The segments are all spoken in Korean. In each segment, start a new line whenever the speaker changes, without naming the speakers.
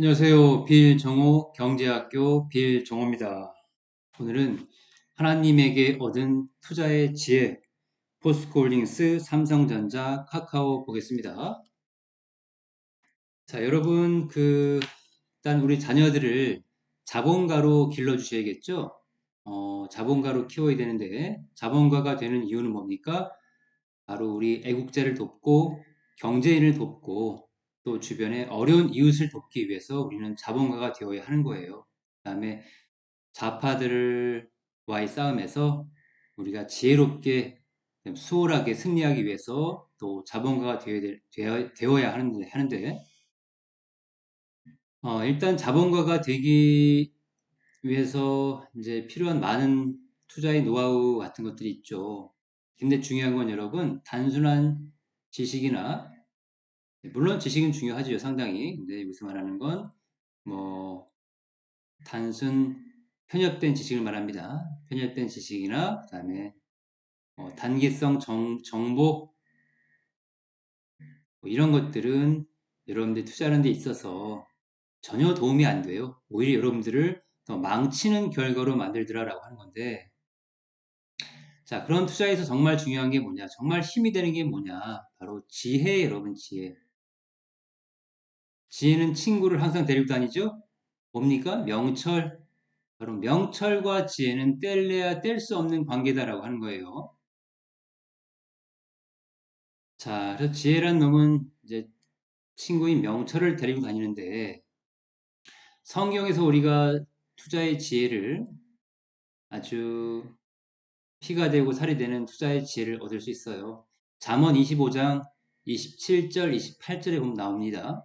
안녕하세요. 빌정호 경제학교 빌정호입니다. 오늘은 하나님에게 얻은 투자의 지혜, 포스코홀딩스, 삼성전자, 카카오 보겠습니다. 자, 여러분, 일단 우리 자녀들을 자본가로 길러주셔야겠죠? 자본가로 키워야 되는데, 자본가가 되는 이유는 뭡니까? 바로 우리 애국자를 돕고, 경제인을 돕고, 또 주변에 어려운 이웃을 돕기 위해서 우리는 자본가가 되어야 하는 거예요. 그 다음에 좌파들과의 싸움에서 우리가 지혜롭게 수월하게 승리하기 위해서 또 자본가가 되어야 하는데 일단 자본가가 되기 위해서 이제 필요한 많은 투자의 노하우 같은 것들이 있죠. 근데 중요한 건 여러분 단순한 지식이나 물론 지식은 중요하죠 상당히. 근데 여기서 말하는 건 뭐 단순 편협된 지식을 말합니다. 편협된 지식이나 그다음에 단기성 정보 뭐 이런 것들은 여러분들 투자하는 데 있어서 전혀 도움이 안 돼요. 오히려 여러분들을 더 망치는 결과로 만들더라라고 하는 건데 자 그런 투자에서 정말 중요한 게 뭐냐 정말 힘이 되는 게 뭐냐 바로 지혜 여러분 지혜 지혜는 친구를 항상 데리고 다니죠. 뭡니까? 명철 바로 명철과 지혜는 뗄래야 뗄 수 없는 관계다라고 하는 거예요. 자, 그래서 지혜란 놈은 이제 친구인 명철을 데리고 다니는데 성경에서 우리가 투자의 지혜를 아주 피가 되고 살이 되는 투자의 지혜를 얻을 수 있어요. 잠언 25장 27절, 28절에 보면 나옵니다.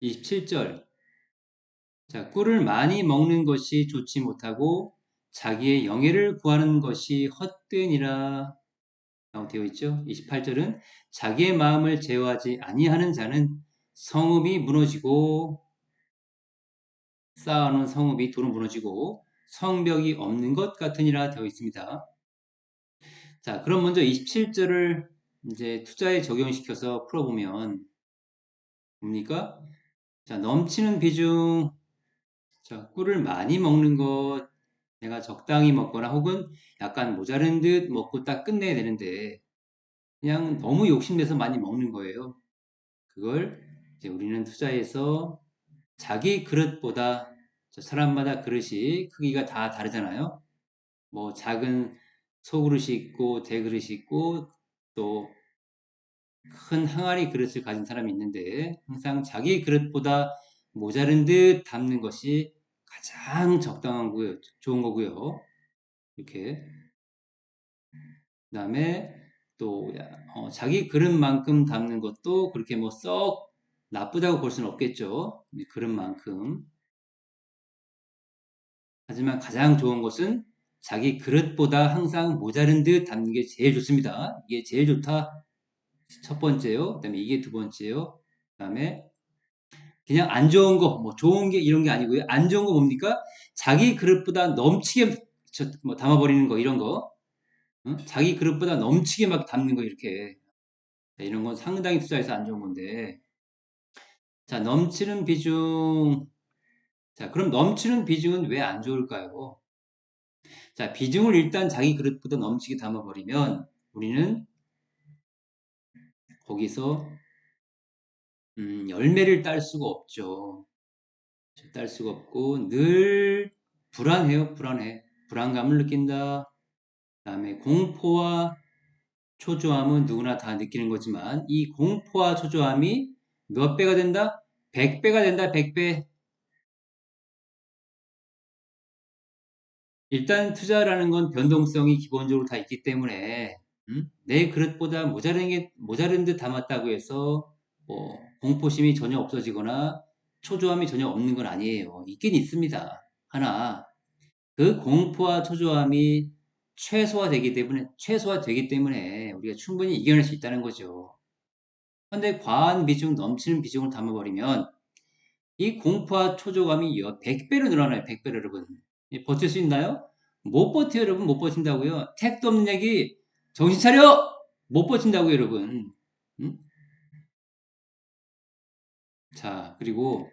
27절. 자, 꿀을 많이 먹는 것이 좋지 못하고 자기의 영예를 구하는 것이 헛되니라. 라고 되어 있죠. 28절은 자기의 마음을 제어하지 아니하는 자는 성읍이 무너지고 쌓아놓은 성읍이 도로 무너지고 성벽이 없는 것 같으니라 되어 있습니다. 자, 그럼 먼저 27절을 이제 투자에 적용시켜서 풀어보면 뭡니까? 자, 넘치는 비중, 자, 꿀을 많이 먹는 것, 내가 적당히 먹거나 혹은 약간 모자른 듯 먹고 딱 끝내야 되는데 그냥 너무 욕심내서 많이 먹는 거예요. 그걸 이제 우리는 투자에서 자기 그릇보다 사람마다 그릇이 크기가 다 다르잖아요. 뭐 작은 소그릇이 있고 대그릇이 있고 또 큰 항아리 그릇을 가진 사람이 있는데 항상 자기 그릇보다 모자른 듯 담는 것이 가장 적당한 거고요. 좋은 거고요. 이렇게 그다음에 또 자기 그릇만큼 담는 것도 그렇게 뭐 썩 나쁘다고 볼 수는 없겠죠. 그릇만큼. 하지만 가장 좋은 것은 자기 그릇보다 항상 모자른 듯 담는 게 제일 좋습니다. 이게 제일 좋다. 첫 번째요. 그다음에 이게 두 번째요. 그다음에 그냥 안 좋은 거, 뭐 좋은 게 이런 게 아니고요. 안 좋은 거 뭡니까? 자기 그릇보다 넘치게 뭐 담아버리는 거 이런 거. 응? 자기 그릇보다 넘치게 막 담는 거 이렇게. 이런 건 상당히 투자해서 안 좋은 건데. 자, 넘치는 비중. 자, 그럼 넘치는 비중은 왜 안 좋을까요? 자, 비중을 일단 자기 그릇보다 넘치게 담아버리면 우리는 거기서 열매를 딸 수가 없죠. 딸 수가 없고 늘 불안해요. 불안해. 불안감을 느낀다. 그다음에 공포와 초조함은 누구나 다 느끼는 거지만 이 공포와 초조함이 몇 배가 된다? 100배가 된다. 100배. 일단 투자라는 건 변동성이 기본적으로 다 있기 때문에 내 그릇보다 모자른 듯 담았다고 해서 뭐 공포심이 전혀 없어지거나 초조함이 전혀 없는 건 아니에요. 있긴 있습니다. 하나 그 공포와 초조함이 최소화되기 때문에 우리가 충분히 이겨낼 수 있다는 거죠. 그런데 과한 비중, 넘치는 비중을 담아버리면 이 공포와 초조감이 100배로 늘어나요. 100배로 여러분. 버틸 수 있나요? 못 버텨요, 여러분. 못 버틴다고요. 택도 없는 얘기. 정신 차려! 못 버틴다고요, 여러분. 음? 자, 그리고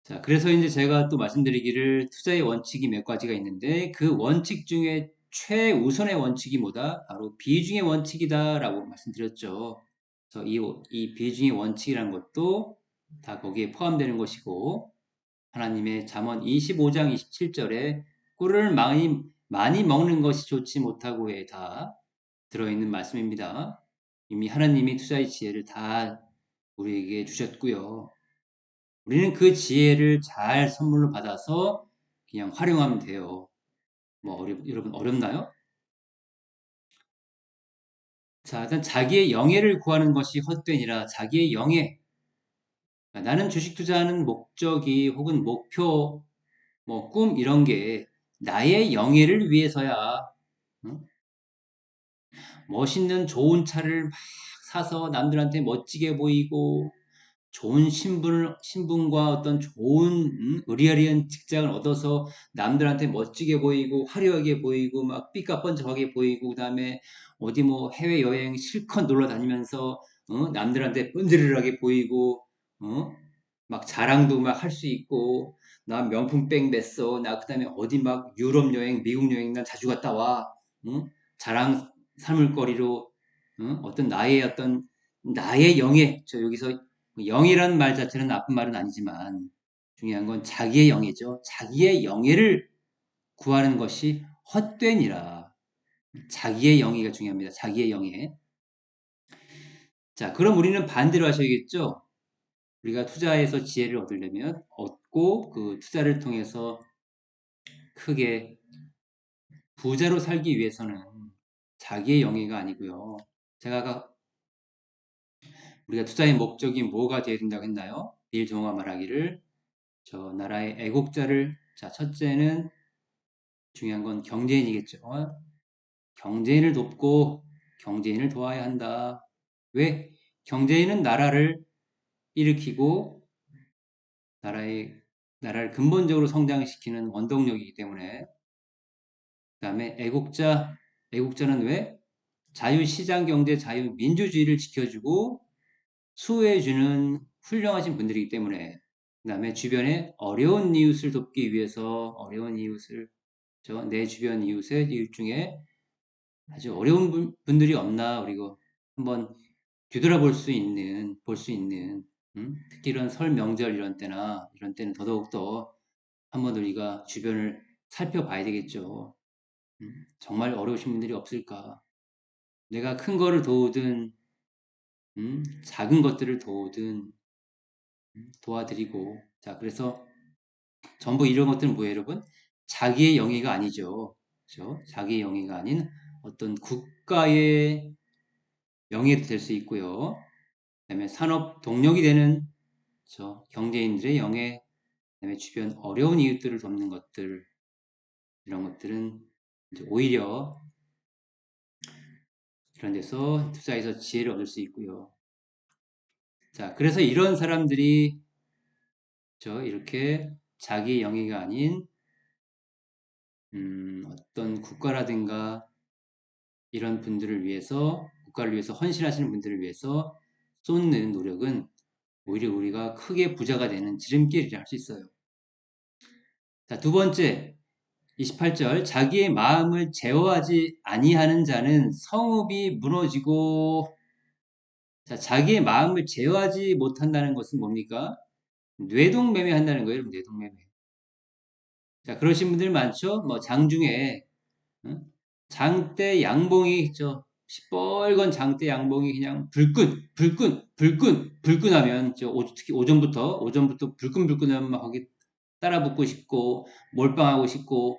자, 그래서 이제 제가 또 말씀드리기를 투자의 원칙이 몇 가지가 있는데 그 원칙 중에 최우선의 원칙이 뭐다? 바로 비중의 원칙이다라고 말씀드렸죠. 그래서 이 비중의 원칙이라는 것도 다 거기에 포함되는 것이고 하나님의 잠언 25장 27절에 꿀을 많이 먹는 것이 좋지 못하고에 다 들어있는 말씀입니다. 이미 하나님이 투자의 지혜를 다 우리에게 주셨고요. 우리는 그 지혜를 잘 선물로 받아서 그냥 활용하면 돼요. 여러분 어렵나요? 자, 일단 자기의 영예를 구하는 것이 헛되니라. 자기의 영예. 나는 주식 투자하는 목적이 혹은 목표, 꿈 이런 게 나의 영예를 위해서야. 응? 멋있는 좋은 차를 막 사서 남들한테 멋지게 보이고 좋은 신분과 어떤 좋은 의리아리한 직장을 얻어서 남들한테 멋지게 보이고 화려하게 보이고 막 삐까뻔쩍하게 보이고 그다음에 어디 해외여행 실컷 놀러 다니면서 남들한테 뻔질르하게 보이고 막 자랑도 막 할 수 있고 나 명품백 맸어 나 그다음에 어디 막 유럽 여행 미국 여행 난 자주 갔다 와 자랑 삼을거리로 어떤 나의 영예 저 여기서 영예라는 말 자체는 나쁜 말은 아니지만 중요한 건 자기의 영예죠. 자기의 영예를 구하는 것이 헛되니라. 자기의 영예가 중요합니다. 자기의 영예. 자, 그럼 우리는 반대로 하셔야겠죠. 우리가 투자에서 지혜를 얻으려면 얻고 그 투자를 통해서 크게 부자로 살기 위해서는 자기의 영예가 아니고요. 제가 아까 우리가 투자의 목적이 뭐가 되어야 된다고 했나요? 빌 조모가 말하기를 저 나라의 애국자를 자 첫째는 중요한 건 경제인이겠죠. 경제인을 돕고 경제인을 도와야 한다. 왜? 경제인은 나라를 일으키고 나라를 근본적으로 성장시키는 원동력이기 때문에 그 다음에 애국자는 왜? 자유시장 경제, 자유민주주의를 지켜주고 수호해주는 훌륭하신 분들이기 때문에 그 다음에 주변에 어려운 이웃을 돕기 위해서 어려운 이웃을 내 주변 이웃 중에 아주 어려운 분들이 없나 그리고 한번 뒤돌아볼 볼 수 있는 특히 이런 설 명절 이런 때는 더더욱더 한번 우리가 주변을 살펴봐야 되겠죠. 정말 어려우신 분들이 없을까? 내가 큰 거를 도우든 작은 것들을 도우든 도와드리고 자 그래서 전부 이런 것들은 뭐예요, 여러분? 자기의 영예가 아니죠. 그렇죠? 자기의 영예가 아닌 어떤 국가의 영예도 될 수 있고요. 그다음에 산업 동력이 되는 경제인들의 영예, 그다음에 주변 어려운 이웃들을 돕는 것들 이런 것들은 이제 오히려 이런 데서 투자해서 지혜를 얻을 수 있고요. 자, 그래서 이런 사람들이 이렇게 자기 영예가 아닌 어떤 국가라든가 이런 분들을 위해서 국가를 위해서 헌신하시는 분들을 위해서 쏟는 노력은 오히려 우리가 크게 부자가 되는 지름길이라 할 수 있어요. 자, 두 번째 28절 자기의 마음을 제어하지 아니하는 자는 성읍이 무너지고 자, 자기의 마음을 제어하지 못한다는 것은 뭡니까? 뇌동매매한다는 거예요. 뇌동매매. 자, 그러신 분들 많죠? 장중에 장대 양봉이 시뻘건 장대 양봉이 그냥 불끈하면 특히 오전부터 불끈하면 막 거기 따라붙고 싶고 몰빵하고 싶고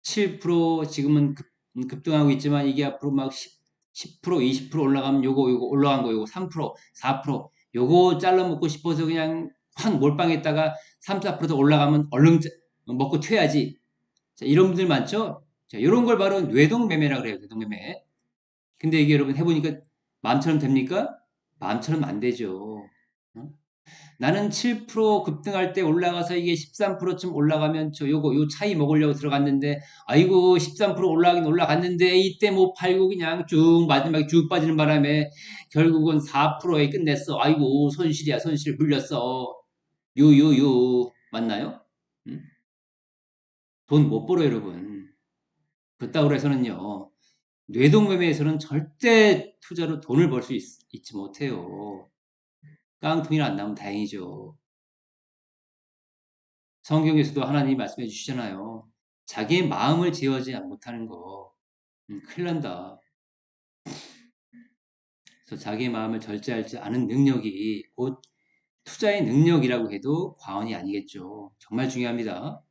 7% 지금은 급등하고 있지만 이게 앞으로 막 10% 20% 올라가면 요거 올라간 거 요거 3% 4% 요거 잘라 먹고 싶어서 그냥 확 몰빵했다가 3, 4%더 올라가면 얼른 먹고 튀어야지. 자, 이런 분들 많죠? 자, 이런 걸 바로 뇌동매매라고 그래요. 뇌동매매. 근데 이게 여러분 해보니까 마음처럼 됩니까? 마음처럼 안 되죠. 나는 7% 급등할 때 올라가서 이게 13%쯤 올라가면 요 차이 먹으려고 들어갔는데 아이고 13% 올라가긴 올라갔는데 이때 못 팔고 그냥 쭉 마지막에 쭉 빠지는 바람에 결국은 4%에 끝냈어. 아이고 손실이야 손실 물렸어. 유유유 맞나요? 음? 돈 못 벌어요, 여러분. 그렇다고 해서는요. 뇌동매매에서는 절대 투자로 돈을 벌 수 있지 못해요. 깡통이나 안 나오면 다행이죠. 성경에서도 하나님이 말씀해 주시잖아요. 자기의 마음을 제어하지 못하는 거, 큰일 난다. 그래서 자기의 마음을 절제할 지 아는 능력이 곧 투자의 능력이라고 해도 과언이 아니겠죠. 정말 중요합니다.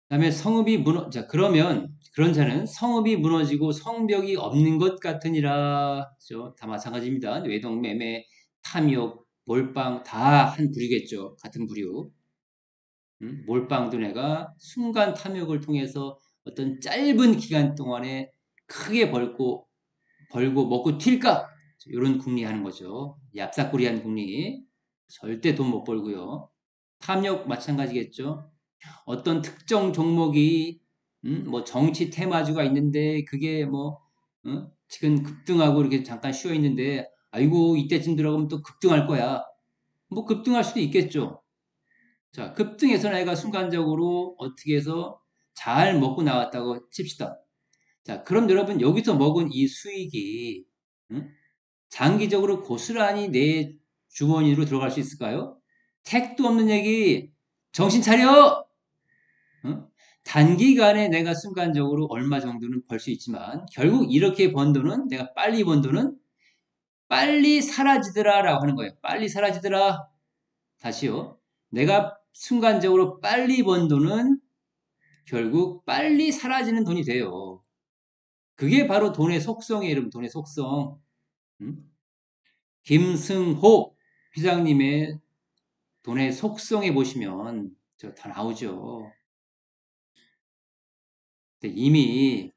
그다음에 자, 그러면 그런 자는 성읍이 무너지고 성벽이 없는 것 같으니라. 그죠? 다 마찬가지입니다. 뇌동매매, 탐욕, 몰빵 다 한 부류겠죠. 같은 부류. 몰빵도 내가 순간 탐욕을 통해서 어떤 짧은 기간 동안에 크게 벌고 먹고 튈까? 이런 궁리하는 거죠. 얍삽구리한 궁리. 절대 돈 못 벌고요. 탐욕 마찬가지겠죠. 어떤 특정 종목이 뭐 정치 테마주가 있는데 그게 뭐 지금 급등하고 이렇게 잠깐 쉬어 있는데 아이고 이때쯤 들어가면 또 급등할 거야. 뭐 급등할 수도 있겠죠. 자, 급등해서 내가 순간적으로 어떻게 해서 잘 먹고 나왔다고 칩시다. 자, 그럼 여러분 여기서 먹은 이 수익이 응? 장기적으로 고스란히 내 주머니로 들어갈 수 있을까요? 택도 없는 얘기. 정신 차려! 응? 단기간에 내가 순간적으로 얼마 정도는 벌 수 있지만 결국 이렇게 번 돈은 내가 빨리 번 돈은 빨리 사라지더라라고 하는 거예요. 빨리 사라지더라. 다시요. 내가 순간적으로 빨리 번 돈은 결국 빨리 사라지는 돈이 돼요. 그게 바로 돈의 속성이에요, 여러분. 돈의 속성. 음? 김승호 회장님의 돈의 속성에 보시면 저 다 나오죠. 근데 이미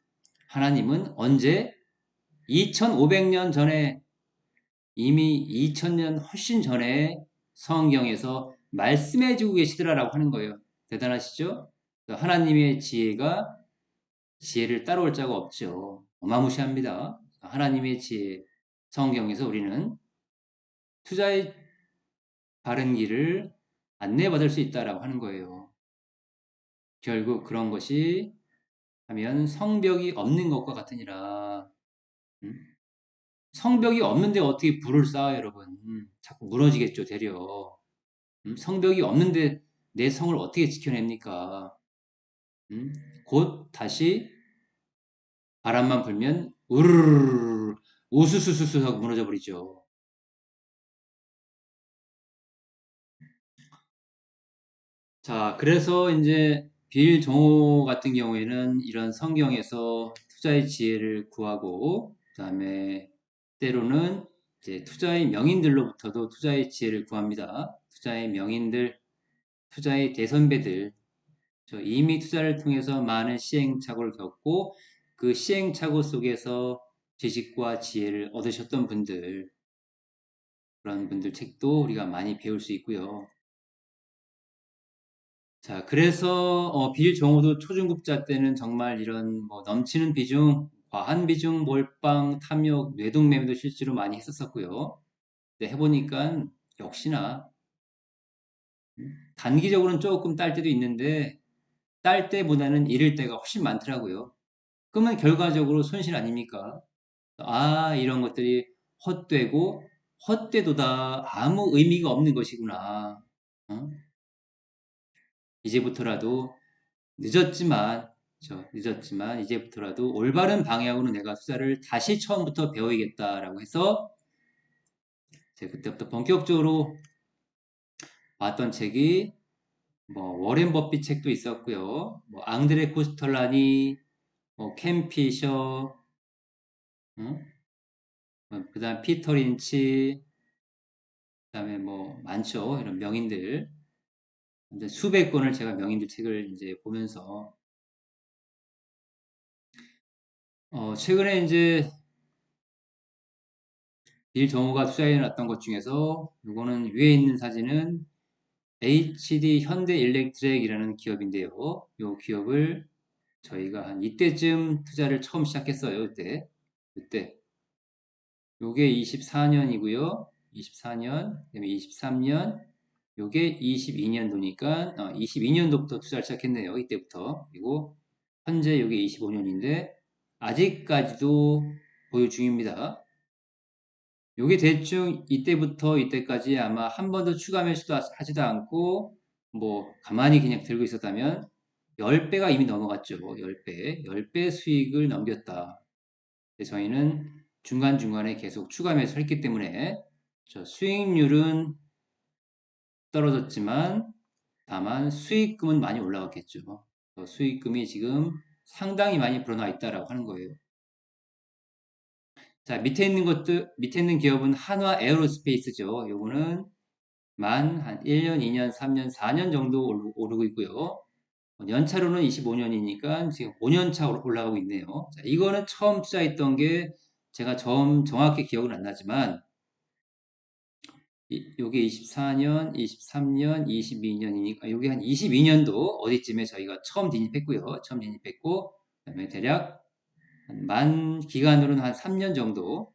하나님은 언제 2500년 전에 이미 2000년 훨씬 전에 성경에서 말씀해 주고 계시더라라고 하는 거예요. 대단하시죠? 하나님의 지혜를 따라올 자가 없죠. 어마무시합니다. 하나님의 지혜, 성경에서 우리는 투자의 바른 길을 안내받을 수 있다라고 하는 거예요. 결국 그런 것이 하면 성벽이 없는 것과 같으니라. 음? 성벽이 없는데 어떻게 불을 쌓아요, 여러분? 자꾸 무너지겠죠, 되려. 성벽이 없는데 내 성을 어떻게 지켜냅니까? 음? 곧 다시 바람만 불면 우르르 우수수수수 하고 무너져 버리죠. 자, 그래서 이제 빌 정호 같은 경우에는 이런 성경에서 투자의 지혜를 구하고, 그다음에 때로는 이제 투자의 명인들로부터도 투자의 지혜를 구합니다. 투자의 명인들, 투자의 대선배들, 이미 투자를 통해서 많은 시행착오를 겪고 그 시행착오 속에서 지식과 지혜를 얻으셨던 분들, 그런 분들 책도 우리가 많이 배울 수 있고요. 자, 그래서 빌 정호도 초중급자 때는 정말 이런 뭐 넘치는 비중, 과한 비중, 몰빵, 탐욕, 뇌동매매도 실제로 많이 했었었고요. 근데 해보니까 역시나 단기적으로는 조금 딸 때도 있는데 딸 때보다는 잃을 때가 훨씬 많더라고요. 그러면 결과적으로 손실 아닙니까? 이런 것들이 헛되고 헛되도다 아무 의미가 없는 것이구나. 어? 이제부터라도 늦었지만, 늦었지만 이제부터라도 올바른 방향으로 내가 투자를 다시 처음부터 배워야겠다라고 해서 제가 그때부터 본격적으로 봤던 책이 뭐 워렌 버핏 책도 있었고요. 뭐 앙드레 코스털라니, 뭐 캠 피셔, 그다음 피터 린치, 그다음에 뭐 많죠. 이런 명인들. 이제 수백 권을 제가 명인들 책을 이제 보면서 최근에 이제 빌 정호가 투자해 놨던 것 중에서 이거는 위에 있는 사진은 HD 현대 일렉트릭이라는 기업인데요. 이 기업을 저희가 한 이때쯤 투자를 처음 시작했어요. 이때. 요게 24년이고요. 24년, 그다음에 23년, 요게 22년도니까 22년도부터 투자를 시작했네요. 이때부터. 그리고 현재 요게 25년인데 아직까지도 보유 중입니다. 요게 대충 이때부터 이때까지 아마 한 번도 추가 매수도 하지도 않고 뭐 가만히 그냥 들고 있었다면 10배가 이미 넘어갔죠. 10배. 10배 수익을 넘겼다. 저희는 중간중간에 계속 추가 매수를 했기 때문에 수익률은 떨어졌지만 다만 수익금은 많이 올라갔겠죠. 수익금이 지금 상당히 많이 불어나 있다라고 하는 거예요. 자, 밑에 있는 기업은 한화 에어로스페이스죠. 요거는 한 1년, 2년, 3년, 4년 정도 오르고 있고요. 연차로는 25년이니까 지금 5년 차 올라가고 있네요. 자, 이거는 처음 투자했던 게 제가 정확히 기억은 안 나지만 요게 24년, 23년, 22년이니까 요게 한 22년도 어디쯤에 저희가 처음 진입했고요. 처음 진입했고 그다음에 대략 만 기간으로는 한 3년 정도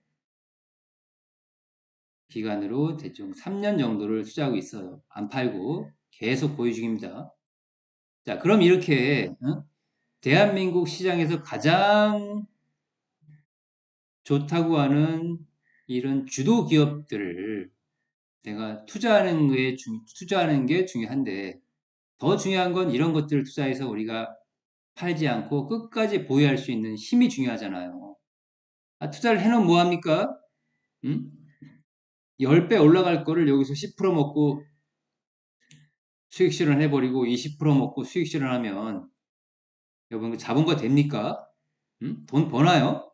기간으로 대충 3년 정도를 투자하고 있어요. 안 팔고 계속 보유 중입니다. 자, 그럼 이렇게 대한민국 시장에서 가장 좋다고 하는 이런 주도 기업들을 내가 투자하는 게 중요한데 더 중요한 건 이런 것들을 투자해서 우리가 팔지 않고 끝까지 보유할 수 있는 힘이 중요하잖아요. 투자를 해놓으면 뭐합니까? 10배 올라갈 거를 여기서 10% 먹고 수익 실현해버리고 20% 먹고 수익 실현하면 여러분 자본가 됩니까? 돈 버나요?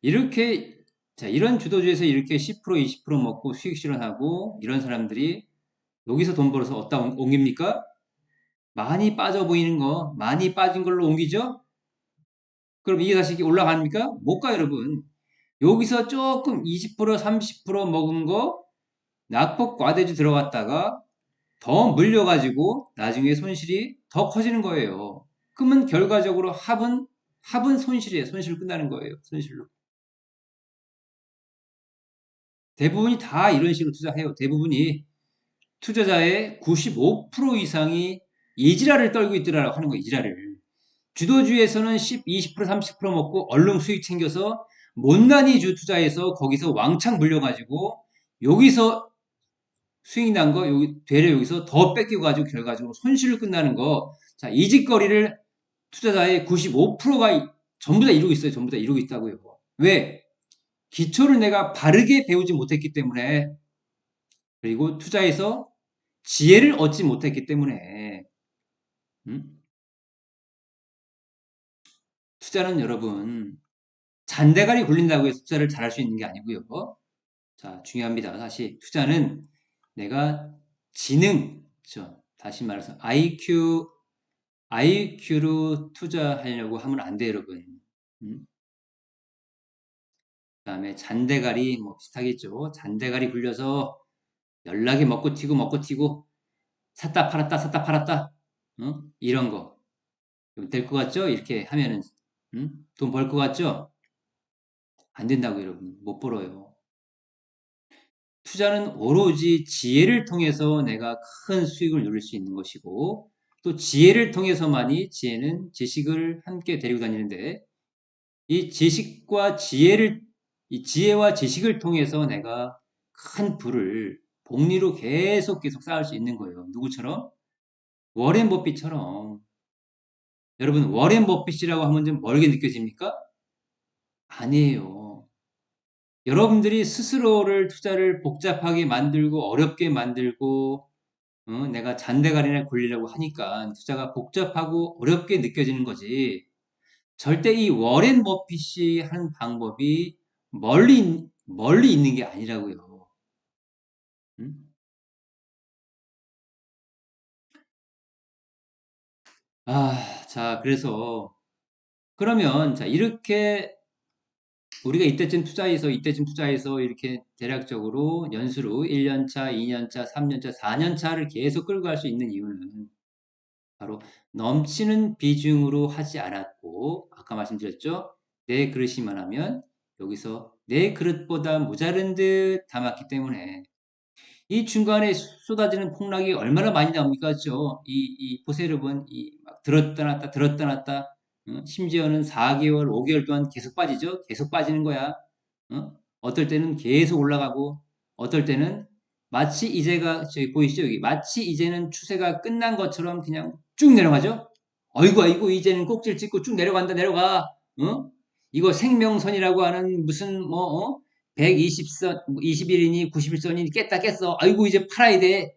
이렇게 이런 주도주에서 이렇게 10% 20% 먹고 수익 실현하고 이런 사람들이 여기서 돈 벌어서 어디다 옮깁니까? 많이 빠져 보이는 거 많이 빠진 걸로 옮기죠? 그럼 이게 다시 올라갑니까? 못 가, 여러분. 여기서 조금 20% 30% 먹은 거 낙폭 과대주 들어갔다가 더 물려가지고 나중에 손실이 더 커지는 거예요. 그러면 결과적으로 합은 손실이에요. 손실로 끝나는 거예요. 손실로. 대부분이 다 이런 식으로 투자해요. 대부분이 투자자의 95% 이상이 이지랄을 떨고 있더라고 하는 거예요. 이지랄을. 주도주에서는 10, 20%, 30% 먹고 얼른 수익 챙겨서 못난이 주 투자해서 거기서 왕창 물려가지고 여기서 수익 난 거 되려 여기서 더 뺏겨가지고 결과적으로 손실을 끝나는 거. 자, 이 짓거리를 투자자의 95%가 전부 다 이루고 있어요. 전부 다 이루고 있다고요. 왜? 기초를 내가 바르게 배우지 못했기 때문에 그리고 투자에서 지혜를 얻지 못했기 때문에 투자는 여러분 잔대가리 굴린다고 해서 투자를 잘할 수 있는 게 아니고요. 자, 중요합니다. 다시 투자는 내가 다시 말해서 IQ로 투자하려고 하면 안 돼요, 여러분. 그다음에 잔대가리 뭐 비슷하겠죠. 잔대가리 굴려서 연락이 먹고 튀고 샀다 팔았다 샀다 팔았다 이런 거 될 것 같죠? 이렇게 하면은 돈 벌 것 같죠? 안 된다고 여러분 못 벌어요. 투자는 오로지 지혜를 통해서 내가 큰 수익을 누릴 수 있는 것이고 또 지혜를 통해서만이 지혜는 지식을 함께 데리고 다니는데 이 지혜와 지식을 통해서 내가 큰 부를 복리로 계속 쌓을 수 있는 거예요. 누구처럼? 워렌 버핏처럼. 여러분, 워렌 버핏이라고 하면 좀 멀게 느껴집니까? 아니에요. 여러분들이 스스로를 투자를 복잡하게 만들고 어렵게 만들고 내가 잔대가리나 굴리려고 하니까 투자가 복잡하고 어렵게 느껴지는 거지. 절대 이 워렌 버핏이 하는 방법이 멀리 있는 게 아니라고요. 음? 자, 그래서 그러면 자, 이렇게 우리가 이때쯤 투자해서 이렇게 대략적으로 연수로 1년차, 2년차, 3년차, 4년차를 계속 끌고 갈 수 있는 이유는 바로 넘치는 비중으로 하지 않았고 아까 말씀드렸죠? 내 그릇이만 하면 여기서 내 그릇보다 모자른 듯 담았기 때문에 이 중간에 쏟아지는 폭락이 얼마나 많이 나옵니까? 그죠? 보세요, 여러분. 막 들었다 놨다, 들었다 놨다. 심지어는 4개월, 5개월 동안 계속 빠지죠? 계속 빠지는 거야. 어떨 때는 계속 올라가고, 어떨 때는 마치 이제가, 저기 보이시죠? 여기. 마치 이제는 추세가 끝난 것처럼 그냥 쭉 내려가죠? 어이구, 아이고, 이제는 꼭지를 찍고 쭉 내려간다, 내려가. 이거 생명선이라고 하는 무슨, 120선, 21이니 91선이니 깼다 깼어. 아이고, 이제 팔아야 돼.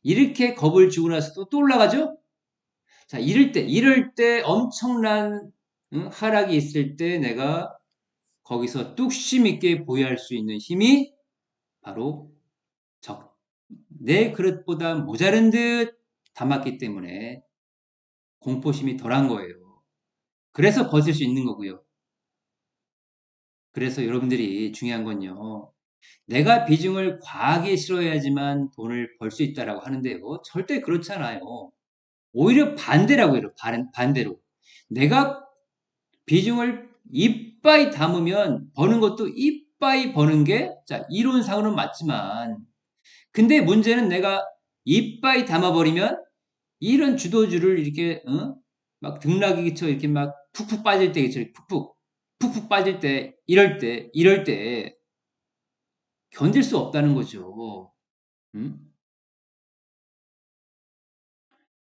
이렇게 겁을 주고 나서도 또 올라가죠? 자, 이럴 때 엄청난 하락이 있을 때 내가 거기서 뚝심 있게 보유할 수 있는 힘이 바로 내 그릇보다 모자른 듯 담았기 때문에 공포심이 덜한 거예요. 그래서 버틸 수 있는 거고요. 그래서 여러분들이 중요한 건요. 내가 비중을 과하게 실어야지만 돈을 벌 수 있다라고 하는데요. 절대 그렇잖아요. 오히려 반대라고요. 반대로. 내가 비중을 이빠이 담으면 버는 것도 이빠이 버는 게, 자, 이론상으로는 맞지만, 근데 문제는 내가 이빠이 담아버리면 이런 주도주를 이렇게, 막 등락이처럼 이렇게 막 푹푹 빠질 때, 푹푹 빠질 때, 이럴 때 견딜 수 없다는 거죠. 음?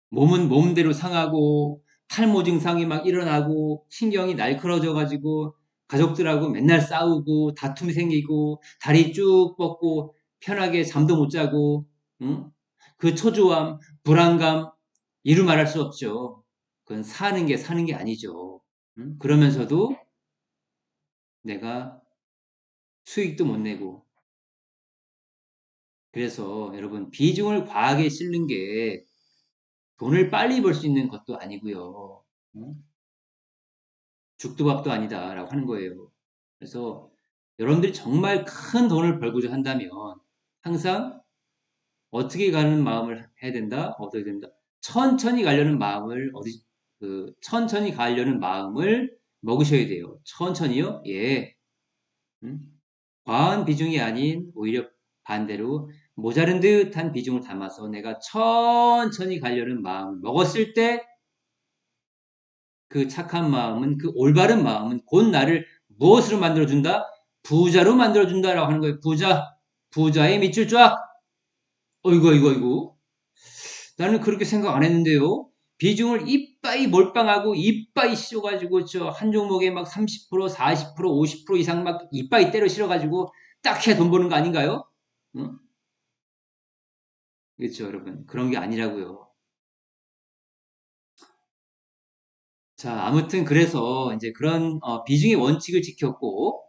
몸은 몸대로 상하고 탈모 증상이 막 일어나고 신경이 날카로워져 가지고 가족들하고 맨날 싸우고 다툼이 생기고 다리 쭉 뻗고 편하게 잠도 못 자고 응? 그 초조함, 불안감 이루 말할 수 없죠. 그건 사는 게 아니죠. 응? 그러면서도 내가 수익도 못 내고 그래서 여러분 비중을 과하게 싣는 게 돈을 빨리 벌 수 있는 것도 아니고요. 응? 죽도 밥도 아니다라고 하는 거예요. 그래서 여러분들이 정말 큰 돈을 벌고자 한다면 항상 어떻게 가는 마음을 해야 된다? 어떻게 된다? 천천히 가려는 마음을 천천히 가려는 마음을 먹으셔야 돼요. 천천히요? 예. 음? 과한 비중이 아닌 오히려 반대로 모자른 듯한 비중을 담아서 내가 천천히 가려는 마음을 먹었을 때 그 착한 마음은 그 올바른 마음은 곧 나를 무엇으로 만들어준다? 부자로 만들어준다라고 하는 거예요. 부자의 밑줄 쫙. 어이구, 어이구, 어이구. 나는 그렇게 생각 안 했는데요. 비중을 이빠이 몰빵하고 이빠이 씌워가지고 저 한 종목에 막 30%, 40%, 50% 이상 막 이빠이 때려 실어가지고 딱 해야 돈 버는 거 아닌가요? 응? 그렇죠, 여러분. 그런 게 아니라고요. 자, 아무튼 그래서 이제 그런 비중의 원칙을 지켰고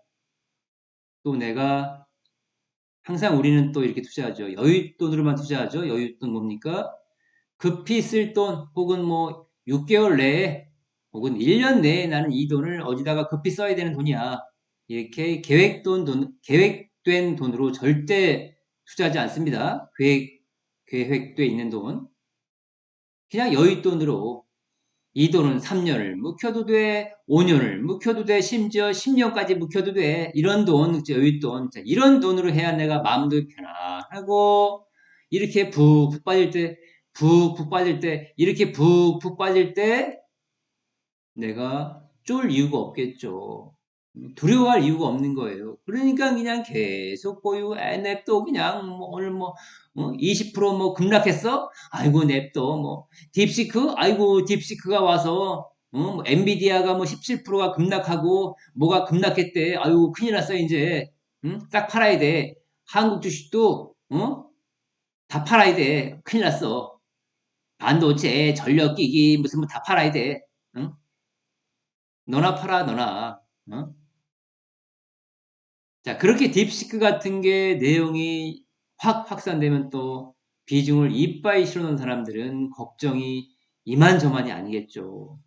또 내가 항상 우리는 또 이렇게 투자하죠. 여윳돈으로만 투자하죠. 여윳돈 뭡니까? 급히 쓸 돈, 혹은 뭐 6개월 내에, 혹은 1년 내에 나는 이 돈을 어디다가 급히 써야 되는 돈이야. 이렇게 계획된 돈으로 절대 투자하지 않습니다. 계획돼 있는 돈. 그냥 여윳돈으로 이 돈은 3년을 묵혀도 돼, 5년을 묵혀도 돼, 심지어 10년까지 묵혀도 돼. 이런 돈, 여윳돈. 이런 돈으로 해야 내가 마음도 편안하고, 이렇게 푹푹 빠질 때, 푹푹 빠질 때, 이렇게 푹푹 빠질 때, 내가 쫄 이유가 없겠죠. 두려워할 이유가 없는 거예요. 그러니까 그냥 계속 보유, 냅둬, 그냥, 오늘 20%뭐 급락했어? 아이고, 냅둬, 딥시크? 아이고, 딥시크가 와서, 엔비디아가 17%가 급락하고, 뭐가 급락했대. 아이고, 큰일 났어, 이제. 응? 딱 팔아야 돼. 한국 주식도, 다 팔아야 돼. 큰일 났어. 반도체, 전력기기, 무슨 다 팔아야 돼. 응? 너나 팔아, 너나. 어? 자, 그렇게 딥시크 같은 게 내용이 확 확산되면 또 비중을 이빠이 실어놓은 사람들은 걱정이 이만저만이 아니겠죠.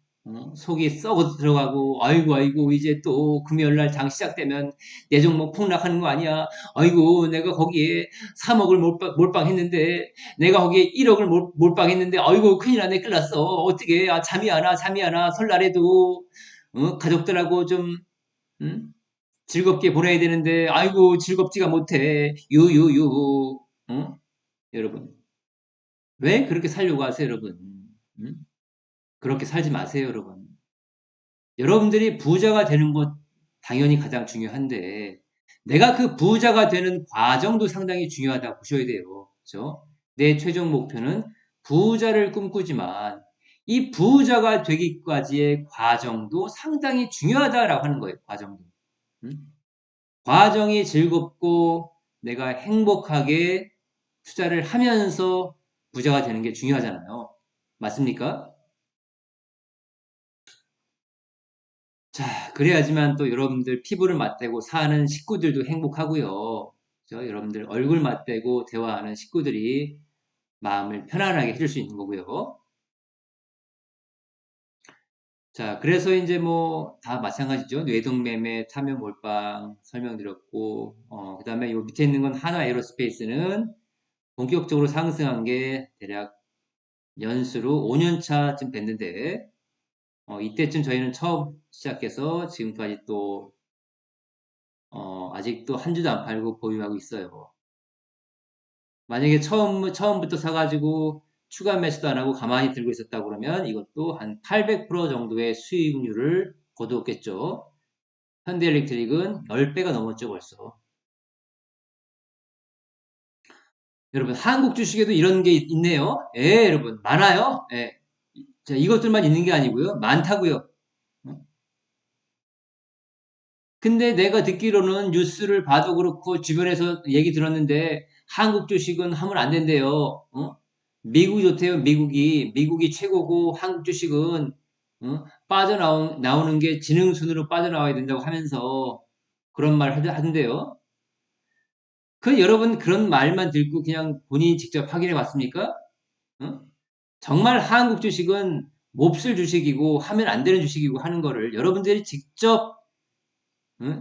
속이 썩어 들어가고, 아이고, 아이고, 이제 또 금요일 날 장 시작되면 내 종목 폭락하는 거 아니야. 아이고, 내가 거기에 3억을 몰빵했는데, 내가 거기에 1억을 몰빵했는데, 아이고, 큰일 났네, 큰일 났어. 어떻게, 잠이 안 와, 잠이 안 와. 설날에도, 가족들하고 좀, 음? 즐겁게 보내야 되는데 아이고 즐겁지가 못해. 유유유. 응? 여러분 왜 그렇게 살려고 하세요, 여러분? 응? 그렇게 살지 마세요, 여러분. 여러분들이 부자가 되는 것 당연히 가장 중요한데 내가 그 부자가 되는 과정도 상당히 중요하다고 보셔야 돼요. 그렇죠? 내 최종 목표는 부자를 꿈꾸지만 이 부자가 되기까지의 과정도 상당히 중요하다라고 하는 거예요. 과정도. 음? 과정이 즐겁고 내가 행복하게 투자를 하면서 부자가 되는 게 중요하잖아요. 맞습니까? 자, 그래야지만 또 여러분들 피부를 맞대고 사는 식구들도 행복하고요. 그죠? 여러분들 얼굴 맞대고 대화하는 식구들이 마음을 편안하게 해줄 수 있는 거고요. 자, 그래서 이제 뭐 다 마찬가지죠. 뇌동매매, 탐욕몰빵 설명드렸고, 그 다음에 요 밑에 있는 건 하나 에어로스페이스는 본격적으로 상승한 게 대략 연수로 5년 차쯤 됐는데, 이때쯤 저희는 처음 시작해서 지금까지 또 아직도 한 주도 안 팔고 보유하고 있어요. 만약에 처음부터 사가지고 추가 매수도 안 하고 가만히 들고 있었다 그러면 이것도 한 800% 정도의 수익률을 거두었겠죠. 현대일렉트릭은 10배가 넘었죠, 벌써. 여러분, 한국 주식에도 이런 게 있네요. 예, 여러분, 많아요. 예. 자, 이것들만 있는 게 아니고요. 많다고요. 근데 내가 듣기로는 뉴스를 봐도 그렇고 주변에서 얘기 들었는데 한국 주식은 하면 안 된대요. 미국이 좋대요. 미국이 최고고 한국 주식은 빠져나오는 게 지능순으로 빠져나와야 된다고 하면서 그런 말 하던데요. 그 여러분 그런 말만 듣고 그냥 본인이 직접 확인해 봤습니까? 어? 정말 한국 주식은 몹쓸 주식이고 하면 안 되는 주식이고 하는 거를 여러분들이 직접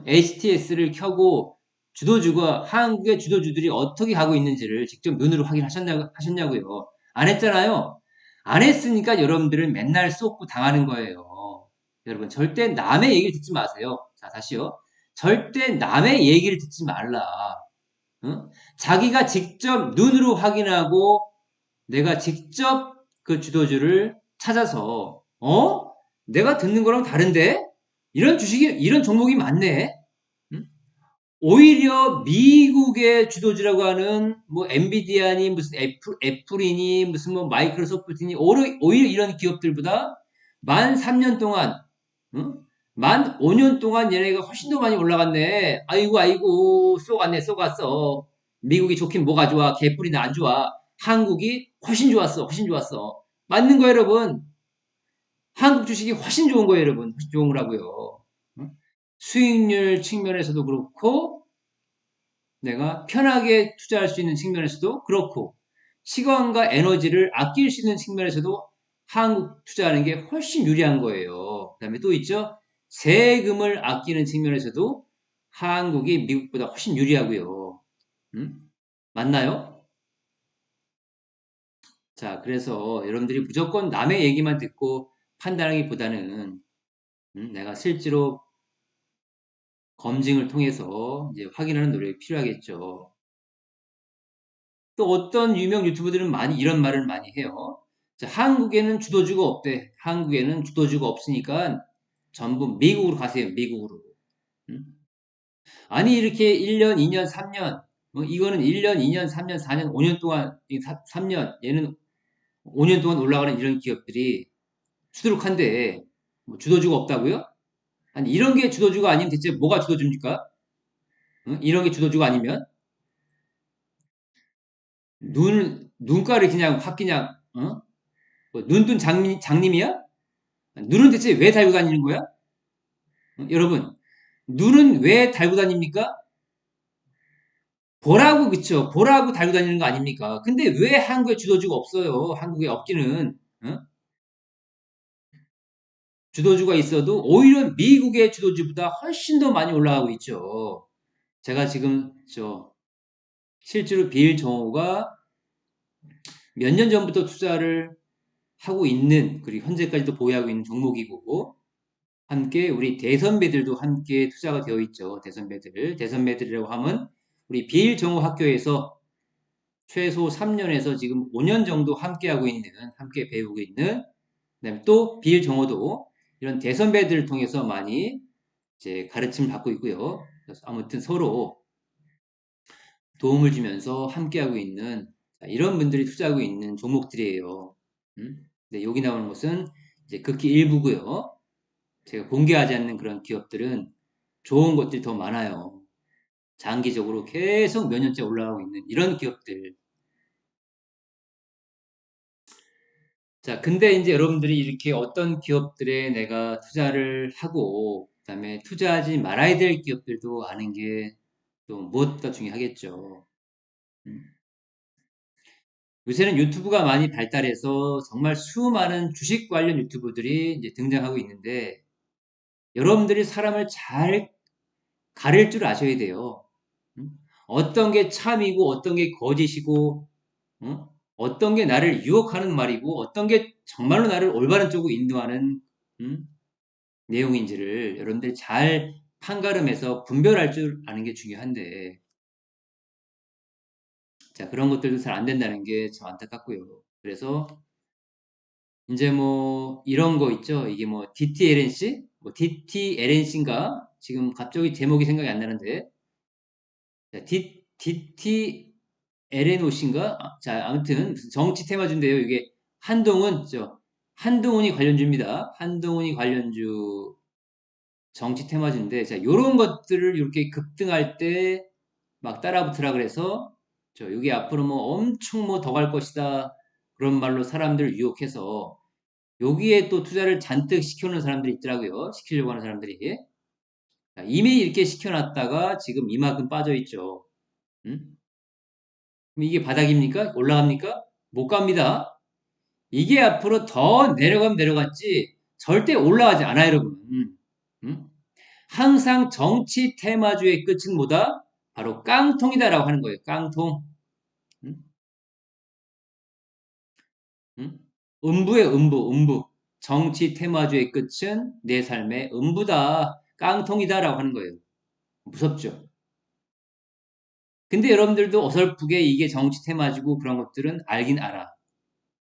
HTS를 켜고 주도주가 한국의 주도주들이 어떻게 가고 있는지를 직접 눈으로 하셨냐고요. 안 했잖아요. 안 했으니까 여러분들은 맨날 쏟고 당하는 거예요. 여러분 절대 남의 얘기를 듣지 마세요. 자 다시요. 절대 남의 얘기를 듣지 말라. 응? 자기가 직접 눈으로 확인하고 내가 직접 그 주도주를 찾아서 내가 듣는 거랑 다른데 이런 종목이 많네. 응? 오히려 미국의 주도주라고 하는 뭐 엔비디아니 무슨 애플이니 무슨 뭐 마이크로소프트니 오히려 이런 기업들보다 만 3년 동안 응? 만 5년 동안 얘네가 훨씬 더 많이 올라갔네. 아이고 아이고 쏘갔네 쏘갔어. 미국이 좋긴 뭐가 좋아. 개뿔이나 안 좋아. 한국이 훨씬 좋았어. 훨씬 좋았어. 맞는 거예요, 여러분. 한국 주식이 훨씬 좋은 거예요, 여러분. 훨씬 좋은 거라고요. 응? 수익률 측면에서도 그렇고 내가 편하게 투자할 수 있는 측면에서도 그렇고 시간과 에너지를 아낄 수 있는 측면에서도 한국 투자하는 게 훨씬 유리한 거예요. 그 다음에 또 있죠. 세금을 아끼는 측면에서도 한국이 미국보다 훨씬 유리하고요. 맞나요? 자, 그래서 여러분들이 무조건 남의 얘기만 듣고 판단하기보다는 내가 실제로 검증을 통해서 이제 확인하는 노력이 필요하겠죠. 또 어떤 유명 유튜버들은 많이 이런 말을 많이 해요. 자, 한국에는 주도주가 없대. 한국에는 주도주가 없으니까 전부 미국으로 가세요. 미국으로. 음? 아니 이렇게 1년, 2년, 3년 이거는 1년, 2년, 3년, 4년, 5년 동안 3년 얘는 5년 동안 올라가는 이런 기업들이 수두룩한데 뭐 주도주가 없다고요? 아니 이런 게 주도주가 아니면 대체 뭐가 주도주입니까? 이런 게 주도주가 아니면 눈가를 그냥 확 그냥 뭐 눈뜬 장님이야? 눈은 대체 왜 달고 다니는 거야? 여러분, 눈은 왜 달고 다닙니까? 보라고, 그쵸? 보라고 달고 다니는 거 아닙니까? 근데 왜 한국에 주도주가 없어요? 한국에 없기는. 주도주가 있어도 오히려 미국의 주도주보다 훨씬 더 많이 올라가고 있죠. 제가 지금, 실제로 빌 정호가 몇 년 전부터 투자를 하고 있는, 그리고 현재까지도 보유하고 있는 종목이고, 함께 우리 대선배들도 함께 투자가 되어 있죠. 대선배들이라고 하면 우리 비일정오 학교에서 최소 3년에서 지금 5년 정도 함께 배우고 있는, 그다음에 또 비일정오도 이런 대선배들을 통해서 많이 이제 가르침을 받고 있고요. 그래서 아무튼 서로 도움을 주면서 함께하고 있는 이런 분들이 투자하고 있는 종목들이에요. 근데 여기 나오는 것은 이제 극히 일부고요. 제가 공개하지 않는 그런 기업들은 좋은 것들이 더 많아요. 장기적으로 계속 몇 년째 올라가고 있는 이런 기업들. 자, 근데 이제 여러분들이 이렇게 어떤 기업들에 내가 투자를 하고, 그다음에 투자하지 말아야 될 기업들도 아는 게 또 무엇보다 중요하겠죠. 음. 요새는 유튜브가 많이 발달해서 정말 수많은 주식 관련 유튜브들이 이제 등장하고 있는데, 여러분들이 사람을 잘 가릴 줄 아셔야 돼요. 음? 어떤 게 참이고, 어떤 게 거짓이고, 어떤 게 나를 유혹하는 말이고, 어떤 게 정말로 나를 올바른 쪽으로 인도하는, 음? 내용인지를 여러분들이 잘 판가름해서 분별할 줄 아는 게 중요한데, 자, 그런 것들도 잘 안 된다는 게 참 안타깝고요. 그래서 이제 뭐 이런 거 있죠. 이게 뭐 DTLNC? 뭐 DTLNC인가? 지금 갑자기 제목이 생각이 안 나는데, 자, DTLNOC인가? 자, 아무튼 무슨 정치 테마주인데요. 이게 한동훈이 관련주입니다. 한동훈이 관련주 정치 테마주인데, 자, 요런 것들을 이렇게 급등할 때 막 따라붙으라 그래서, 여기 앞으로 뭐 엄청 뭐 더 갈 것이다. 그런 말로 사람들을 유혹해서, 여기에 또 투자를 잔뜩 시켜놓은 사람들이 있더라고요. 시키려고 하는 사람들이. 자, 이미 이렇게 시켜놨다가 지금 이만큼 빠져있죠. 음? 그럼 이게 바닥입니까? 올라갑니까? 못 갑니다. 이게 앞으로 더 내려가면 내려갔지, 절대 올라가지 않아요, 여러분. 음? 항상 정치 테마주의 끝은 뭐다? 바로 깡통이다라고 하는 거예요. 깡통. 음? 음? 음부예요, 음부. 정치 테마주의 끝은 내 삶의 음부다, 깡통이다라고 하는 거예요. 무섭죠? 근데 여러분들도 어설프게 이게 정치 테마주고 그런 것들은 알긴 알아.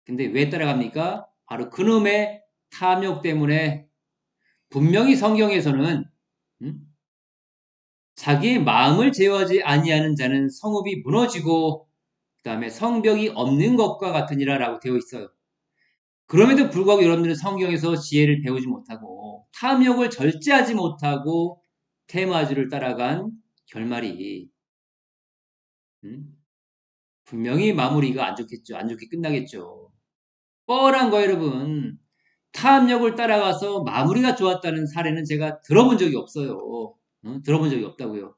근데 왜 따라갑니까? 바로 그놈의 탐욕 때문에. 분명히 성경에서는 음? 자기의 마음을 제어하지 아니하는 자는 성읍이 무너지고 그다음에 성벽이 없는 것과 같으니라라고 되어 있어요. 그럼에도 불구하고 여러분들은 성경에서 지혜를 배우지 못하고 탐욕을 절제하지 못하고 테마주를 따라간 결말이 음? 분명히 마무리가 안 좋겠죠. 안 좋게 끝나겠죠. 뻔한 거 여러분. 탐욕을 따라가서 마무리가 좋았다는 사례는 제가 들어본 적이 없어요. 들어본 적이 없다고요.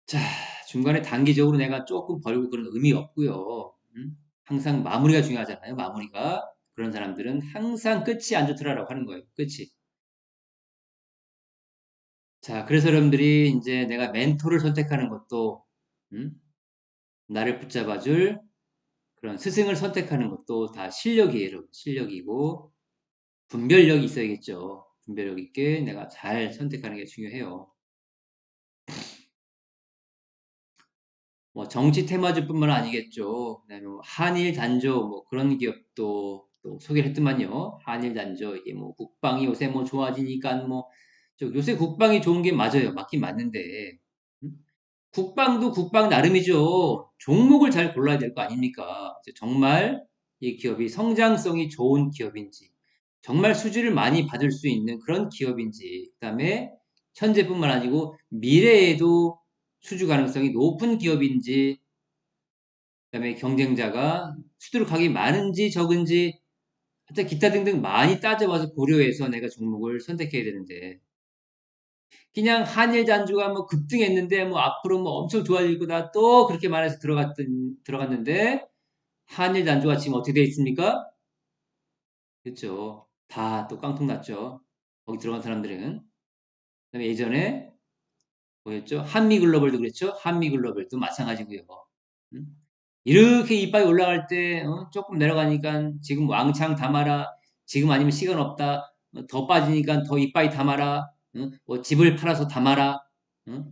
자, 중간에 단기적으로 내가 조금 벌고 그런 의미 없고요. 항상 마무리가 중요하잖아요. 마무리가. 그런 사람들은 항상 끝이 안 좋더라라고 하는 거예요. 끝이. 자, 그래서 여러분들이 이제 내가 멘토를 선택하는 것도, 음? 나를 붙잡아줄 그런 스승을 선택하는 것도 다 실력이에요. 여러분. 실력이고, 분별력이 있어야겠죠. 분별력 있게 내가 잘 선택하는 게 중요해요. 뭐 정치 테마주뿐만 아니겠죠. 그다음에 뭐 한일 단조 뭐 그런 기업도 또 소개를 했더만요. 한일 단조 이게 뭐 국방이 요새 뭐 좋아지니까 뭐 요새 국방이 좋은 게 맞아요. 맞긴 맞는데 음? 국방도 국방 나름이죠. 종목을 잘 골라야 될 거 아닙니까? 정말 이 기업이 성장성이 좋은 기업인지, 정말 수주를 많이 받을 수 있는 그런 기업인지, 그다음에 현재뿐만 아니고 미래에도 수주 가능성이 높은 기업인지, 그다음에 경쟁자가 수두룩하게 많은지 적은지, 하여튼 기타 등등 많이 따져봐서 고려해서 내가 종목을 선택해야 되는데, 그냥 한일 단주가 뭐 급등했는데 뭐 앞으로 뭐 엄청 좋아질 거다 또 그렇게 말해서 들어갔는데, 한일 단주가 지금 어떻게 돼 있습니까? 그렇죠. 다 또 깡통 났죠. 거기 들어간 사람들은. 그다음에 예전에 뭐였죠? 한미글로벌도 그랬죠. 한미글로벌도 마찬가지고요. 음? 이렇게 이빨이 올라갈 때 조금 내려가니까 지금 왕창 담아라. 지금 아니면 시간 없다. 더 빠지니까 더 이빨이 담아라. 뭐 집을 팔아서 담아라. 어?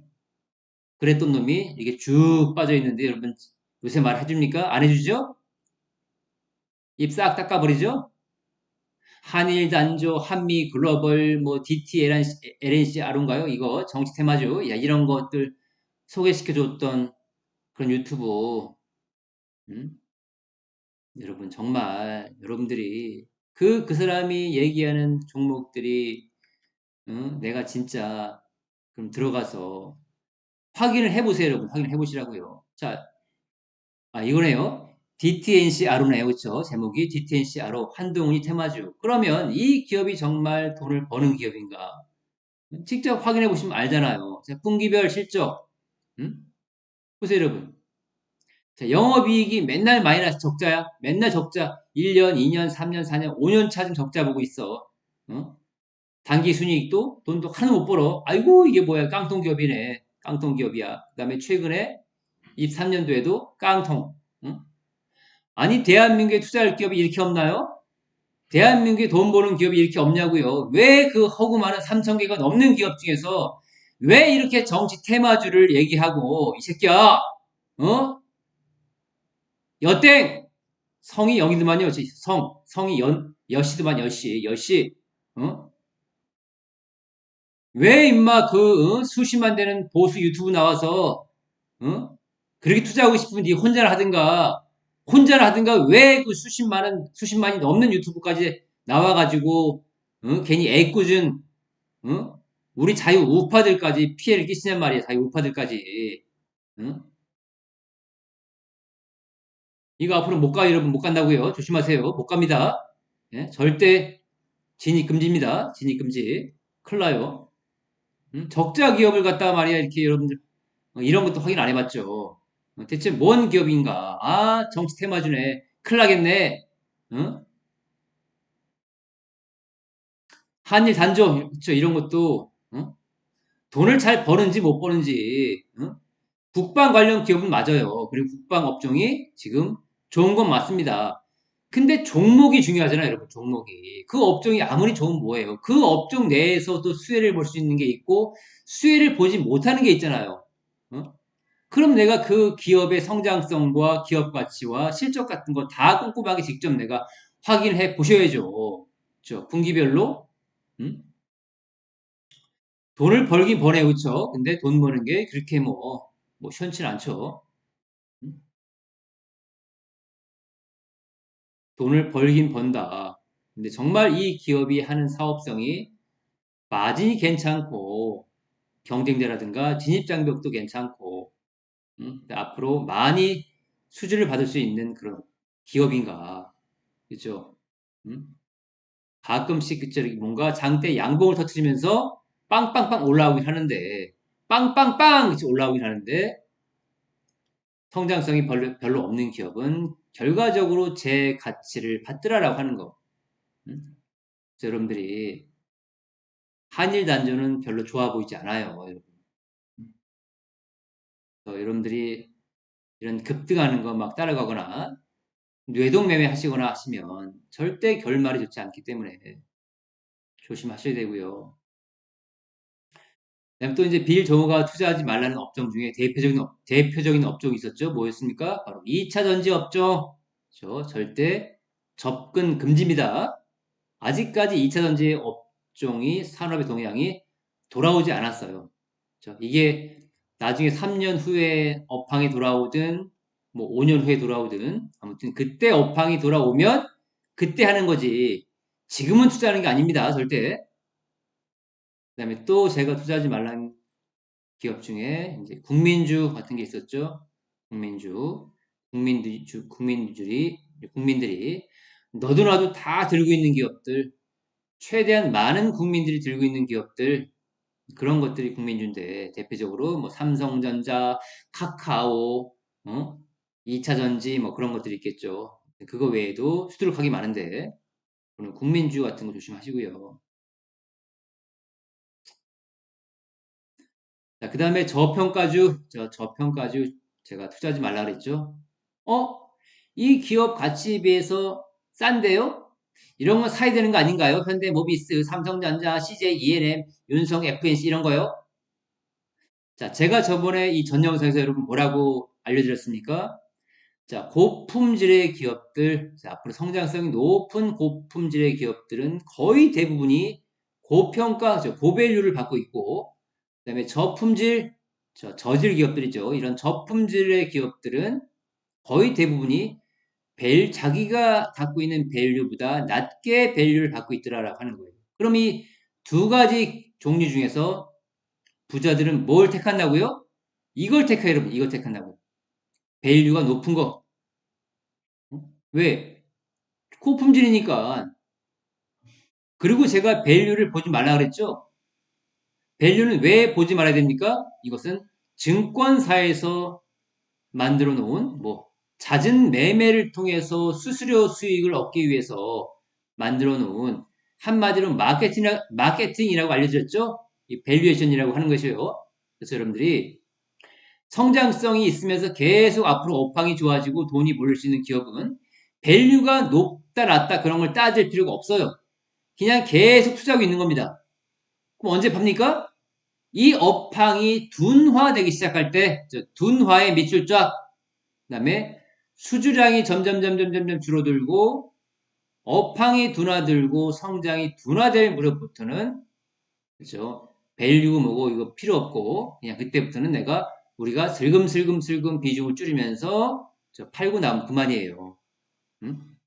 그랬던 놈이 이게 쭉 빠져 있는데 여러분 요새 말 해줍니까? 안 해주죠? 입 싹 닦아버리죠? 한일 단조, 한미 글로벌, 뭐 DT, LNC, 아론가요? 이거 정치 테마주. 야, 이런 것들 소개시켜줬던 그런 유튜브. 음? 여러분 정말 여러분들이 그 사람이 얘기하는 종목들이 내가 진짜 그럼 들어가서 확인을 해보세요, 여러분. 확인을 해보시라고요. 자, 이거네요. DTNC 아로네요. 그쵸? 제목이 DTNC 아로 한동훈이 테마주. 그러면 이 기업이 정말 돈을 버는 기업인가? 직접 확인해 보시면 알잖아요. 자, 분기별 실적. 음? 보세요, 여러분. 자, 영업이익이 맨날 마이너스 적자야. 맨날 적자. 1년, 2년, 3년, 4년, 5년 차 좀 적자 보고 있어. 어? 단기 순이익도 돈도 하나도 못 벌어. 아이고, 이게 뭐야. 깡통 기업이네. 깡통 기업이야. 그 다음에 최근에 23년도에도 깡통. 응? 아니, 대한민국에 투자할 기업이 이렇게 없나요? 대한민국에 돈 버는 기업이 이렇게 없냐고요. 왜 그 허구 많은 3천 개가 넘는 기업 중에서 왜 이렇게 정치 테마주를 얘기하고 이 새끼야, 어? 여땡 성이 영이더만요. 성이 여시더만 여시, 어? 왜 임마 수십만 되는 보수 유튜브 나와서 어? 그렇게 투자하고 싶으면 네 혼자를 하든가 왜 그 수십만이 넘는 유튜브까지 나와가지고 괜히 애꿎은 우리 자유 우파들까지 피해를 끼치냔 말이야. 자유 우파들까지. 응? 이거 앞으로 못 가, 여러분. 못 간다고요. 조심하세요. 못 갑니다. 예? 절대 진입 금지입니다. 진입 금지. 큰일 나요. 응? 적자 기업을 갖다가 말이야. 이렇게 여러분들 이런 것도 확인 안 해봤죠. 대체 뭔 기업인가? 정치 테마주네. 큰일 나겠네. 응? 한일 단조, 그쵸? 이런 것도 응? 돈을 잘 버는지 못 버는지 응? 국방 관련 기업은 맞아요. 그리고 국방 업종이 지금 좋은 건 맞습니다. 근데 종목이 중요하잖아요, 여러분. 종목이. 그 업종이 아무리 좋으면 뭐예요? 그 업종 내에서도 수혜를 볼 수 있는 게 있고 수혜를 보지 못하는 게 있잖아요. 어? 그럼 내가 그 기업의 성장성과 기업 가치와 실적 같은 거 다 꼼꼼하게 직접 내가 확인해 보셔야죠. 그렇죠? 분기별로 음? 돈을 벌긴 버네요, 그렇죠? 근데 돈 버는 게 그렇게 뭐 시원치는 않죠. 음? 돈을 벌긴 번다. 근데 정말 이 기업이 하는 사업성이 마진이 괜찮고 경쟁자라든가 진입장벽도 괜찮고 앞으로 많이 수주를 받을 수 있는 그런 기업인가. 그죠? 음? 가끔씩 그저기 뭔가 장대 양봉을 터트리면서 빵빵빵 올라오긴 하는데 빵빵빵 올라오긴 하는데 성장성이 별로 없는 기업은 결과적으로 제 가치를 받더라라고 하는 거. 음? 그래서 여러분들이 한일 단조는 별로 좋아 보이지 않아요. 여러분. 그래서 여러분들이 이런 급등하는 거 막 따라가거나 뇌동매매 하시거나 하시면 절대 결말이 좋지 않기 때문에 조심하셔야 되고요. 그다음에 또 이제 빌 조모가 투자하지 말라는 업종 중에 대표적인 업종이 있었죠. 뭐였습니까? 바로 2차 전지 업종. 그렇죠? 절대 접근 금지입니다. 아직까지 2차 전지 업종이 산업의 동향이 돌아오지 않았어요. 그렇죠? 이게 나중에 3년 후에 업황이 돌아오든 뭐 5년 후에 돌아오든 아무튼 그때 업황이 돌아오면 그때 하는 거지. 지금은 투자하는 게 아닙니다. 절대. 그다음에 또 제가 투자하지 말라는 기업 중에 이제 국민주 같은 게 있었죠. 국민들이 너도 나도 다 들고 있는 기업들, 최대한 많은 국민들이 들고 있는 기업들 그런 것들이 국민주인데 대표적으로 뭐 삼성전자, 카카오, 2차전지 뭐 그런 것들이 있겠죠. 그거 외에도 수두룩하게 많은데 오늘 국민주 같은 거 조심하시고요. 자, 그 다음에 저평가주 제가 투자하지 말라 그랬죠. 어? 이 기업 가치에 비해서 싼데요? 이런 거 사야 되는 거 아닌가요? 현대모비스, 삼성전자, CJ, ENM, 윤성, FNC 이런 거요? 자, 제가 저번에 이 전 영상에서 여러분 뭐라고 알려드렸습니까? 자, 고품질의 기업들, 자, 앞으로 성장성이 높은 고품질의 기업들은 거의 대부분이 고평가, 고밸류를 받고 있고, 그 다음에 저품질, 저질 기업들이죠. 이런 저품질의 기업들은 거의 대부분이 자기가 갖고 있는 밸류보다 낮게 밸류를 받고 있더라라고 하는 거예요. 그럼 이 두 가지 종류 중에서 부자들은 뭘 택한다고요? 이걸 택해요, 여러분. 이걸 택한다고. 밸류가 높은 거. 왜? 고품질이니까. 그리고 제가 밸류를 보지 말라 그랬죠? 밸류는 왜 보지 말아야 됩니까? 이것은 증권사에서 만들어 놓은 잦은 매매를 통해서 수수료 수익을 얻기 위해서 만들어 놓은 한마디로 마케팅이라고 알려졌죠? 이 밸류에이션이라고 하는 것이에요. 그래서 여러분들이 성장성이 있으면서 계속 앞으로 업황이 좋아지고 돈이 몰릴 수 있는 기업은 밸류가 높다 낮다 그런 걸 따질 필요가 없어요. 그냥 계속 투자하고 있는 겁니다. 그럼 언제 팝니까? 이 업황이 둔화되기 시작할 때, 둔화의 밑줄 쫙, 그 다음에 수주량이 점점 줄어들고, 업황이 둔화들고, 성장이 둔화될 무렵부터는, 그죠? 밸류 뭐고, 이거 필요 없고, 그냥 그때부터는 우리가 슬금슬금 비중을 줄이면서, 팔고 나면 그만이에요. 음?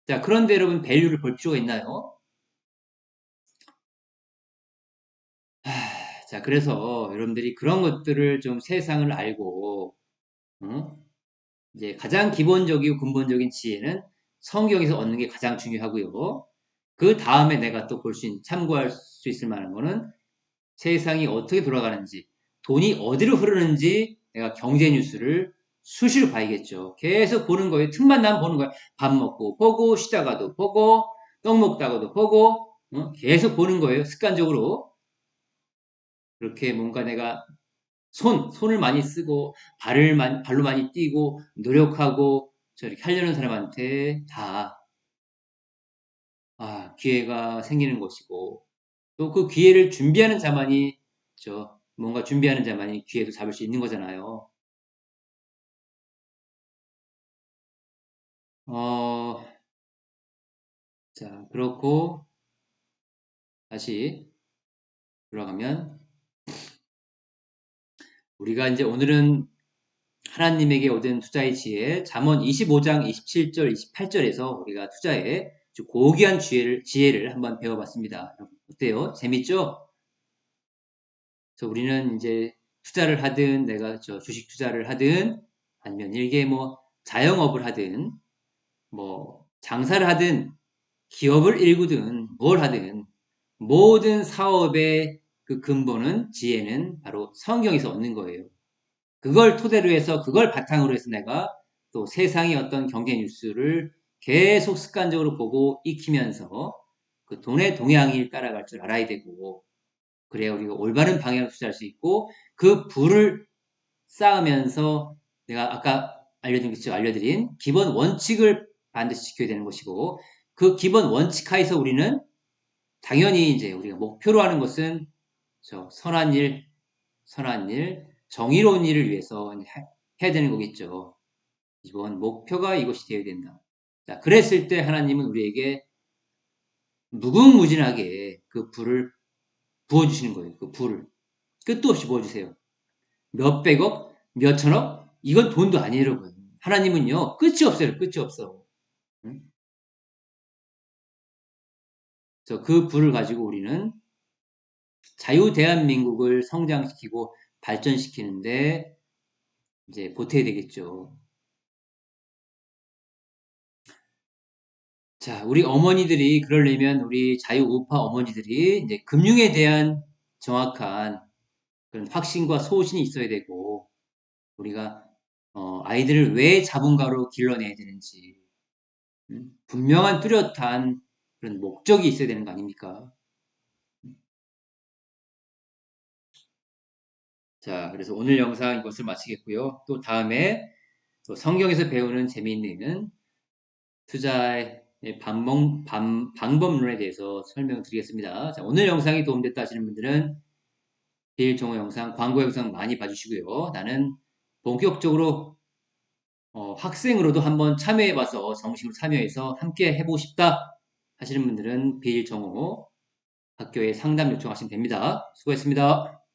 자, 그런데 여러분, 밸류를 볼 필요가 있나요? 자, 그래서 여러분들이 그런 것들을 좀 세상을 알고, 어? 이제 가장 기본적이고 근본적인 지혜는 성경에서 얻는 게 가장 중요하고요. 그 다음에 내가 또 참고할 수 있을 만한 거는 세상이 어떻게 돌아가는지, 돈이 어디로 흐르는지 내가 경제 뉴스를 수시로 봐야겠죠. 계속 보는 거예요. 틈만 나면 보는 거예요. 밥 먹고 보고, 쉬다가도 보고, 떡 먹다가도 보고, 계속 보는 거예요. 습관적으로. 그렇게 뭔가 내가 손을 많이 쓰고, 발로 많이 뛰고, 노력하고, 저렇게 하려는 사람한테 기회가 생기는 것이고, 또 그 기회를 준비하는 자만이, 뭔가 준비하는 자만이 기회도 잡을 수 있는 거잖아요. 어, 자, 그렇고, 다시 돌아가면, 우리가 이제 오늘은 하나님에게 얻은 투자의 지혜, 잠언 25장 27절, 28절에서 우리가 투자의 아주 고귀한 지혜를 한번 배워봤습니다. 어때요? 재밌죠? 그래서 우리는 이제 투자를 하든, 내가 주식 투자를 하든, 아니면 일개 자영업을 하든, 장사를 하든, 기업을 일구든, 뭘 하든, 모든 사업의 그 근본은, 지혜는 바로 성경에서 얻는 거예요. 그걸 토대로 해서, 그걸 바탕으로 해서 내가 또 세상의 어떤 경제 뉴스를 계속 습관적으로 보고 익히면서 그 돈의 동향을 따라갈 줄 알아야 되고, 그래야 우리가 올바른 방향으로 투자할 수 있고, 그 부를 쌓으면서 내가 아까 알려드린 기본 원칙을 반드시 지켜야 되는 것이고, 그 기본 원칙 하에서 우리는 당연히 이제 우리가 목표로 하는 것은 선한 일, 정의로운 일을 위해서 해야 되는 거겠죠. 이번 목표가 이것이 되어야 된다. 자, 그랬을 때 하나님은 우리에게 무궁무진하게 그 불을 부어주시는 거예요. 그 불을. 끝도 없이 부어주세요. 몇백억, 몇천억? 이건 돈도 아니에요, 여러분. 하나님은요, 끝이 없어요. 끝이 없어. 응? 그래서 그 불을 가지고 우리는 자유 대한민국을 성장시키고 발전시키는데 이제 보태야 되겠죠. 자, 우리 어머니들이 그러려면 우리 자유 우파 어머니들이 이제 금융에 대한 정확한 그런 확신과 소신이 있어야 되고 우리가 아이들을 왜 자본가로 길러내야 되는지 분명한 뚜렷한 그런 목적이 있어야 되는 거 아닙니까? 자, 그래서 오늘 영상 이것을 마치겠고요. 또 다음에 또 성경에서 배우는 재미있는 투자의 방법론에 대해서 설명드리겠습니다. 자, 오늘 영상이 도움됐다 하시는 분들은 비일 정오 영상, 광고 영상 많이 봐주시고요. 나는 본격적으로 학생으로도 한번 참여해봐서 정식으로 참여해서 함께 해보고 싶다 하시는 분들은 비일 정오 학교에 상담 요청하시면 됩니다. 수고했습니다.